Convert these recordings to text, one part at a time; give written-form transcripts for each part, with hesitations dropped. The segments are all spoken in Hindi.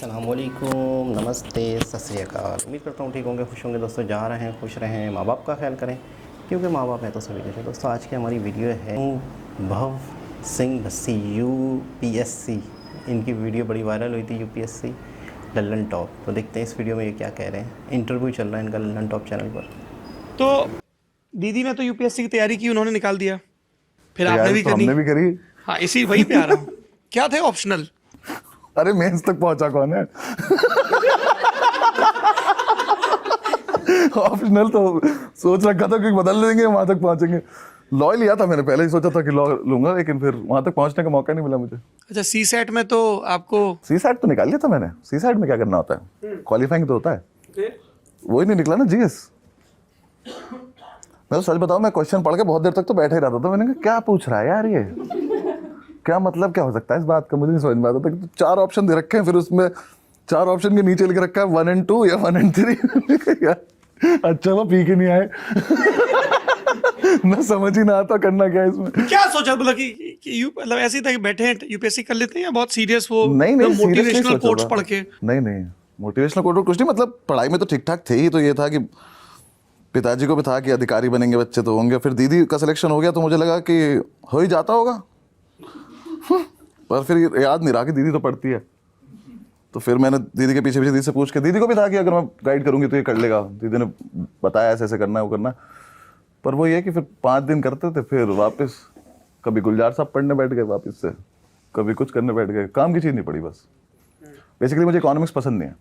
अस्सलामुअलैकुम, नमस्ते, सत श्री अकाल। उम्मीद करता हूँ ठीक होंगे, खुश होंगे। दोस्तों जहाँ रहें खुश रहें, माँ बाप का ख्याल करें, क्योंकि माँ बाप हैं तो सभी कुछ है। दोस्तों आज की हमारी वीडियो है भव सिंह भस्सी UPSC। इनकी वीडियो बड़ी वायरल हुई थी, UPSC लल्लन टॉप। तो देखते हैं इस वीडियो में ये क्या कह रहे हैं। इंटरव्यू चल रहा है इनका लल्लन टॉप चैनल पर। तो दीदी ने तो यूपीएससी की तैयारी की, उन्होंने निकाल दिया, फिर आपने तैयारी भी तो करनी। हमने भी करी। हाँ, इसी वही पे आ रहा हूँ। क्या थे ऑप्शनल? अरे मेंस तक पहुंचा कौन है? ऑप्शनल तो सोच रखा था कि बदल लेंगे, वहां तक पहुंचेंगे। लॉ लिया था मैंने, पहले ही सोचा था कि लॉ लूंगा, लेकिन फिर वहां तक पहुंचने का मौका नहीं मिला मुझे। अच्छा, सी सेट में तो आपको सी सेट तो निकाल लिया था मैंने। सी सेट में क्या करना होता है? क्वालिफाइंग तो होता है, वही नहीं निकला ना। जीएस मैं तो सच बताऊं, मैं क्वेश्चन पढ़ के बहुत देर तक तो बैठे ही रहता था। मैंने कहा क्या पूछ रहा है यार ये, क्या मतलब क्या हो सकता है इस बात का, मुझे नहीं समझ में आता था। तो 4 ऑप्शन दे रखे हैं, फिर उसमें 4 ऑप्शन के नीचे लिख रखा है 1 and 2 या 1 and 3। अच्छा वो पी के नहीं आए। ना समझ ही ना आता करना क्या है इसमें। क्या सोचा, मतलब कि मतलब ऐसे ही था कि बैठे हैं यूपीएससी कर लेते हैं, या बहुत सीरियस वो नहीं नहीं, मोटिवेशनल कोट्स पढ़ के? नहीं मोटिवेशनल कोट कुछ नहीं। मतलब पढ़ाई में तो ठीक ठाक थे ही। तो ये था कि पिताजी को भी था कि अधिकारी बनेंगे बच्चे तो होंगे। फिर दीदी का सिलेक्शन हो गया तो मुझे लगा कि हो ही जाता होगा। पर फिर याद नहीं रहा कि दीदी तो पढ़ती है। तो फिर मैंने दीदी के पीछे पीछे दीदी से पूछ के, दीदी को भी था कि अगर मैं गाइड करूंगी तो ये कर लेगा। दीदी ने बताया ऐसे ऐसे करना है, वो करना है। पर वो ये कि फिर 5 दिन करते थे, फिर वापस कभी गुलजार साहब पढ़ने बैठ गए वापस से, कभी कुछ करने बैठ गए। काम की चीज़ नहीं पड़ी बस। बेसिकली मुझे इकोनॉमिक्स पसंद नहीं है,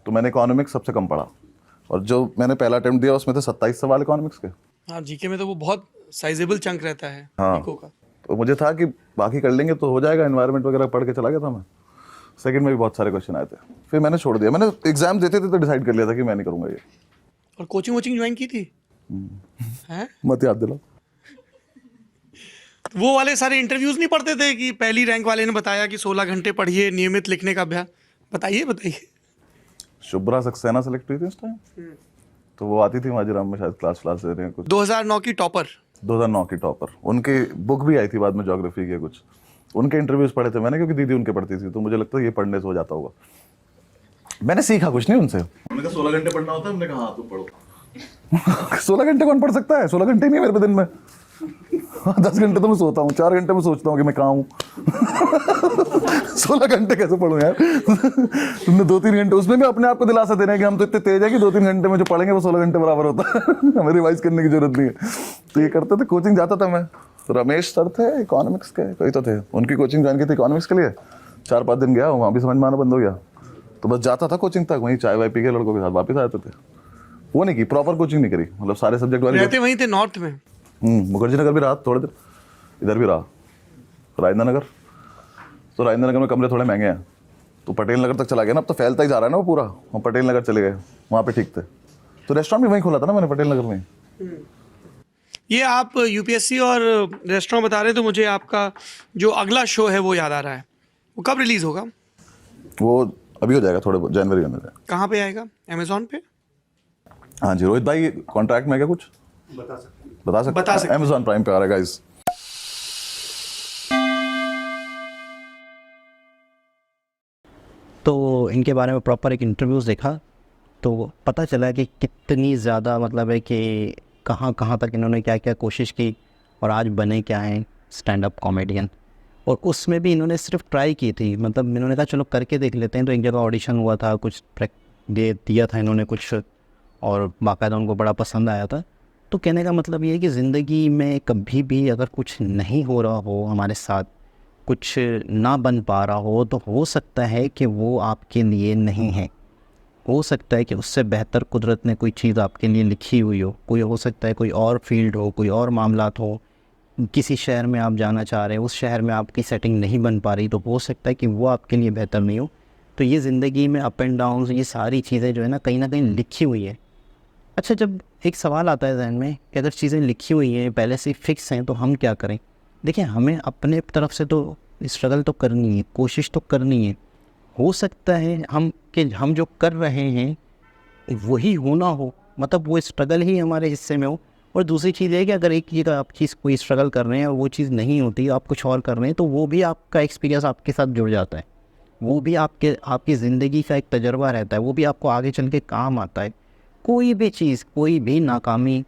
तो मैंने इकोनॉमिक्स सबसे कम पढ़ा। और जो मैंने पहला अटेम्प्ट दिया उसमें थे 27 सवाल इकोनॉमिक्स के। हाँ, जीके में तो वो बहुत साइजेबल चंक रहता है। हाँ, इको का। तो मुझे था कि बाकी कर लेंगे तो हो जाएगा। एनवायरनमेंट वगैरह पढ़ के चला गया था मैं। सेकंड में भी बहुत सारे क्वेश्चन आए थे, फिर मैंने छोड़ दिया। मैंने एग्जाम देते थे तो डिसाइड कर लिया था कि मैं नहीं करूंगा ये। और कोचिंग वोचिंग ज्वाइन की थी? हैं? मत याद दिलाओ। वो वाले सारे इंटरव्यूज नहीं पढ़ते थे कि पहली रैंक वाले ने बताया कि 16 घंटे पढ़िए, नियमित लिखने का अभ्यास? बताइए। शुभ्रा सक्सेना सेलेक्ट हुई थी उस टाइम, तो वो आती थी माजीराम में, शायद क्लास दे रहे हैं कुछ। 2009 की टॉपर। 2009 की टॉपर। उनकी बुक भी आई थी बाद में, ज्योग्राफी के कुछ। उनके इंटरव्यूज पढ़े थे मैंने, क्योंकि दीदी उनके पढ़ती थी, तो मुझे लगता है ये पढ़ने से हो जाता होगा। मैंने सीखा कुछ नहीं उनसे। उन्होंने कहा 16 घंटे पढ़ना होता है, हमने कहा हाँ तुम पढ़ो। 16 घंटे कौन पढ़ सकता है? 16 घंटे नहीं है मेरे पे दिन में। 10 घंटे तो मैं सोता हूँ, 4 घंटे में सोचता हूँ कि मैं कहाँ हूँ। 16 घंटे कैसे पढ़ूँ यार? तुमने 2-3 घंटे, उसमें भी अपने आप को दिलासा देना है कि हम तो इतने तेज है कि 2-3 घंटे में जो पढ़ेंगे वो 16 घंटे बराबर होता है। हमें रिवाइज करने की जरूरत नहीं है। तो ये करते थे। कोचिंग जाता था मैं। रमेश सर थे इकोनॉमिक्स के, कोई तो थे, उनकी कोचिंग ज्वाइन की थी इकोनॉमिक्स के लिए। 4-5 दिन गया, वहाँ भी समझ में आना बंद हो गया। तो बस जाता था कोचिंग तक, वहीं चाय वाय पी के लड़कों के साथ वापस आते थे। वो नहीं की, प्रॉपर कोचिंग नहीं करी, मतलब सारे सब्जेक्ट वाले। रहते वहीं थे नॉर्थ में? मुखर्जी नगर भी रहा थोड़े देर, इधर भी रहा राजेंद्र नगर। तो राजेंद्र नगर में कमरे थोड़े महंगे हैं, तो पटेल नगर तक चला गया ना। अब तो फैलता ही जा रहा है ना वो पूरा। हम पटेल नगर चले गए, वहाँ पे ठीक थे। तो रेस्टोरेंट भी वहीं खोला था ना मैंने, पटेल नगर में। ये आप यूपीएससी और रेस्टोरेंट बता रहे हैं, तो मुझे आपका जो अगला शो है वो याद आ रहा है। वो कब रिलीज होगा? वो अभी हो जाएगा, थोड़े जनवरी में। कहाँ पे आएगा? अमेजोन पे? हाँ जी, रोहित भाई कॉन्ट्रैक्ट में क्या कुछ बता सकते अमेजोन प्राइम पे आ रहा है गाइस। तो इनके बारे में प्रॉपर एक इंटरव्यूज़ देखा तो पता चला कि कितनी ज़्यादा मतलब है कि कहाँ कहाँ तक इन्होंने क्या क्या कोशिश की और आज बने क्या हैं स्टैंड अप कॉमेडियन। और उसमें भी इन्होंने सिर्फ ट्राई की थी, मतलब इन्होंने कहा चलो करके देख लेते हैं। तो एक जगह ऑडिशन हुआ था, कुछ दिया था इन्होंने कुछ, और बाकायदा उनको बड़ा पसंद आया था। तो कहने का मतलब ये है कि ज़िंदगी में कभी भी अगर कुछ नहीं हो रहा हो, हमारे साथ कुछ ना बन पा रहा हो, तो हो सकता है कि वो आपके लिए नहीं है। हो सकता है कि उससे बेहतर कुदरत ने कोई चीज़ आपके लिए लिखी हुई हो। कोई हो सकता है कोई और फील्ड हो, कोई और मामलात हो। किसी शहर में आप जाना चाह रहे हैं, उस शहर में आपकी सेटिंग नहीं बन पा रही, तो हो सकता है कि वो आपके लिए बेहतर नहीं हो। तो ये ज़िंदगी में अप एंड डाउन, ये सारी चीज़ें जो है ना कहीं लिखी हुई है। अच्छा, जब एक सवाल आता है जहन में कि अगर चीज़ें लिखी हुई हैं, पहले से फिक्स हैं, तो हम क्या करें? देखिए, हमें अपने तरफ से तो स्ट्रगल तो करनी है, कोशिश तो करनी है। हो सकता है हम जो कर रहे हैं वही होना हो, मतलब वो स्ट्रगल ही हमारे हिस्से में हो। और दूसरी चीज़ है कि अगर एक चीज़ आप कोई स्ट्रगल कर रहे हैं और वो चीज़ नहीं होती, आप कुछ और कर रहे हैं, तो वो भी आपका एक्सपीरियंस आपके साथ जुड़ जाता है। वो भी आपकी ज़िंदगी का एक तजर्बा रहता है, वो भी आपको आगे चल के काम आता है। कोई भी चीज़, कोई भी नाकामी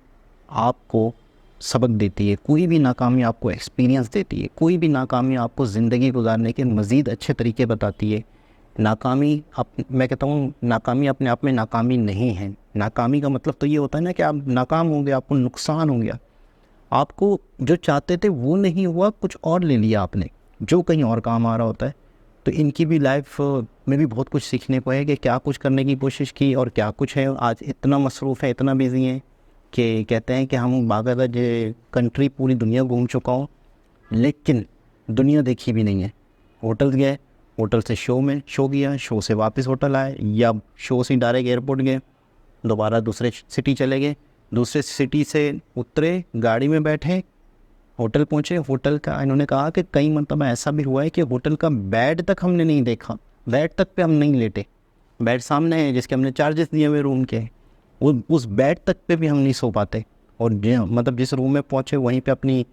आपको सबक देती है, कोई भी नाकामी आपको एक्सपीरियंस देती है, कोई भी नाकामी आपको ज़िंदगी गुजारने के मज़ीद अच्छे तरीके बताती है। नाकामी मैं कहता हूँ नाकामी अपने आप में नाकामी नहीं है। नाकामी का मतलब तो ये होता है ना कि आप नाकाम हो गए, आपको नुकसान हो गया, आपको जो चाहते थे वो नहीं हुआ, कुछ और ले लिया आपने जो कहीं और काम आ रहा होता है। तो इनकी भी लाइफ में भी बहुत कुछ सीखने को है कि क्या कुछ करने की कोशिश की और क्या कुछ है। आज इतना मसरूफ़ है, इतना बिजी हैं कि कहते हैं कि हम बाकायदा कंट्री पूरी दुनिया घूम चुका हूँ, लेकिन दुनिया देखी भी नहीं है। होटल गए, होटल से शो किया, शो से वापस होटल आए, या शो से डायरेक्ट एयरपोर्ट गए, दोबारा दूसरे सिटी चले गए, दूसरे सिटी से उतरे, गाड़ी में बैठे, होटल पहुँचे। होटल का इन्होंने कहा कि कई मरतबा ऐसा भी हुआ है कि होटल का बेड तक हमने नहीं देखा, बेड तक पे हम नहीं लेटे। बेड सामने है जिसके हमने चार्जेस दिए हुए रूम के, वो उस बेड तक पे भी हम नहीं सो पाते। और मतलब जिस रूम में पहुँचे वहीं पे अपनी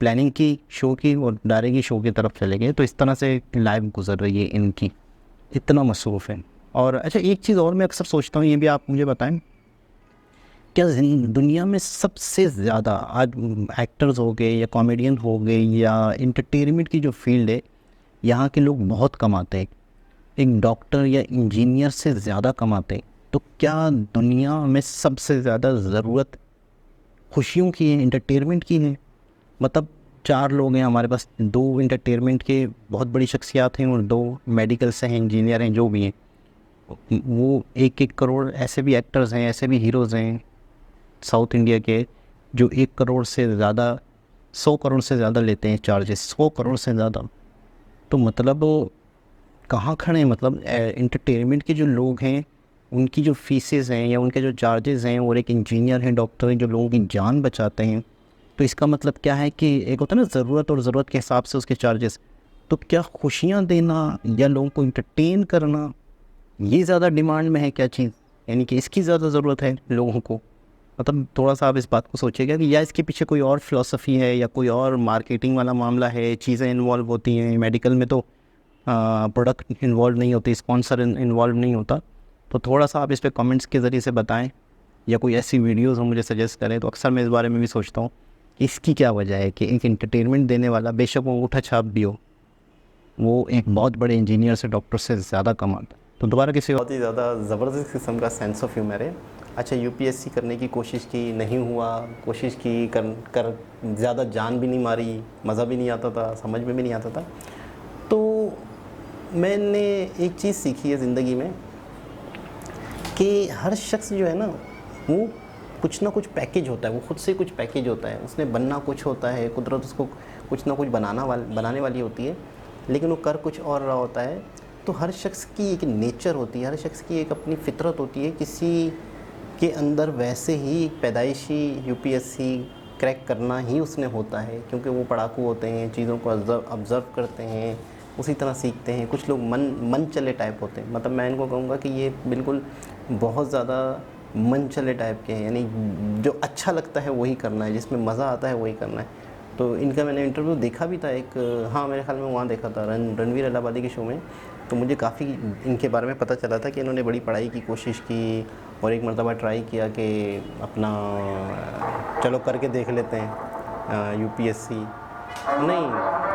प्लानिंग की शो की और डायरेक्ट ही शो की तरफ चले गए। तो इस तरह से लाइफ गुजर रही है इनकी, इतना मसरूफ़ है। और अच्छा, एक चीज़ और मैं अक्सर सोचता हूँ, ये भी आप मुझे बताएं, क्या दुनिया में सबसे ज़्यादा आज एक्टर्स हो गए या कॉमेडियन हो गए या इंटरटेनमेंट की जो फील्ड है, यहाँ के लोग बहुत कमाते हैं, एक डॉक्टर या इंजीनियर से ज़्यादा कमाते हैं। तो क्या दुनिया में सबसे ज़्यादा ज़रूरत खुशियों की है, इंटरटेनमेंट की है? मतलब 4 लोग हैं हमारे पास, 2 इंटरटेनमेंट के बहुत बड़ी शख्सियात हैं और 2 मेडिकल से हैं, इंजीनियर हैं, जो भी हैं। वो 1-1 करोड़ ऐसे भी एक्टर्स हैं, ऐसे भी हीरोज़ हैं साउथ इंडिया के जो 1 करोड़ से ज़्यादा, 100 करोड़ से ज़्यादा लेते हैं चार्जेस, 100 करोड़ से ज़्यादा। तो मतलब कहाँ खड़े हैं? मतलब इंटरटेनमेंट के जो लोग हैं उनकी जो फीसेस हैं या उनके जो चार्जेस हैं, और एक इंजीनियर हैं, डॉक्टर हैं जो लोगों की जान बचाते हैं। तो इसका मतलब क्या है कि एक होता है ना ज़रूरत, और ज़रूरत के हिसाब से उसके चार्जेस। तो क्या खुशियाँ देना या लोगों को इंटरटेन करना, ये ज़्यादा डिमांड में है क्या चीज़? यानी कि इसकी ज़्यादा ज़रूरत है लोगों को? मतलब थोड़ा सा आप इस बात को सोचिएगा कि या इसके पीछे कोई और फ़िलॉसफ़ी है या कोई और मार्केटिंग वाला मामला है, चीज़ें इन्वॉल्व होती हैं। मेडिकल में तो प्रोडक्ट इन्वॉल्व नहीं होती, स्पॉन्सर इन्वॉल्व नहीं होता। तो थोड़ा सा आप इस पे कमेंट्स के ज़रिए से बताएं, या कोई ऐसी वीडियोज़ हम मुझे सजेस्ट करें। तो अक्सर मैं इस बारे में भी सोचता हूँ इसकी क्या वजह है कि एक इंटरटेनमेंट देने वाला, बेशक वो अंगूठा छाप भी हो, वो एक बहुत बड़े इंजीनियर से, डॉक्टर से ज़्यादा कमाता है। तो दोबारा किसी बहुत ही ज़्यादा ज़बरदस्त किस्म का सेंस ऑफ ह्यूमर है। अच्छा, यूपीएससी करने की कोशिश की, नहीं हुआ, कोशिश की कर ज़्यादा जान भी नहीं मारी, मज़ा भी नहीं आता था, समझ में भी नहीं आता था। तो मैंने एक चीज़ सीखी है ज़िंदगी में कि हर शख्स जो है ना, वो कुछ ना कुछ पैकेज होता है, वो खुद से कुछ पैकेज होता है, उसने बनना कुछ होता है, कुदरत उसको कुछ ना कुछ बनाने वाली होती है, लेकिन वो कर कुछ और रहा होता है। तो हर शख्स की एक नेचर होती है, हर शख्स की एक अपनी फितरत होती है। किसी के अंदर वैसे ही एक पैदाइशी यूपीएससी क्रैक करना ही उसने होता है, क्योंकि वो पढ़ाकू होते हैं, चीज़ों को ऑब्ज़र्व करते हैं, उसी तरह सीखते हैं। कुछ लोग मन चले टाइप होते हैं, मतलब मैं इनको कहूँगा कि ये बिल्कुल बहुत ज़्यादा मन चले टाइप के हैं, यानी जो अच्छा लगता है वही करना है, जिसमें मज़ा आता है वही करना है। तो इनका मैंने इंटरव्यू देखा भी था एक, हाँ मेरे ख्याल में वहाँ देखा था रणवीर अलाहाबादी के शो में। तो मुझे काफ़ी इनके बारे में पता चला था कि इन्होंने बड़ी पढ़ाई की कोशिश की और एक मरतबा ट्राई किया कि अपना चलो करके देख लेते हैं यूपीएससी। नहीं,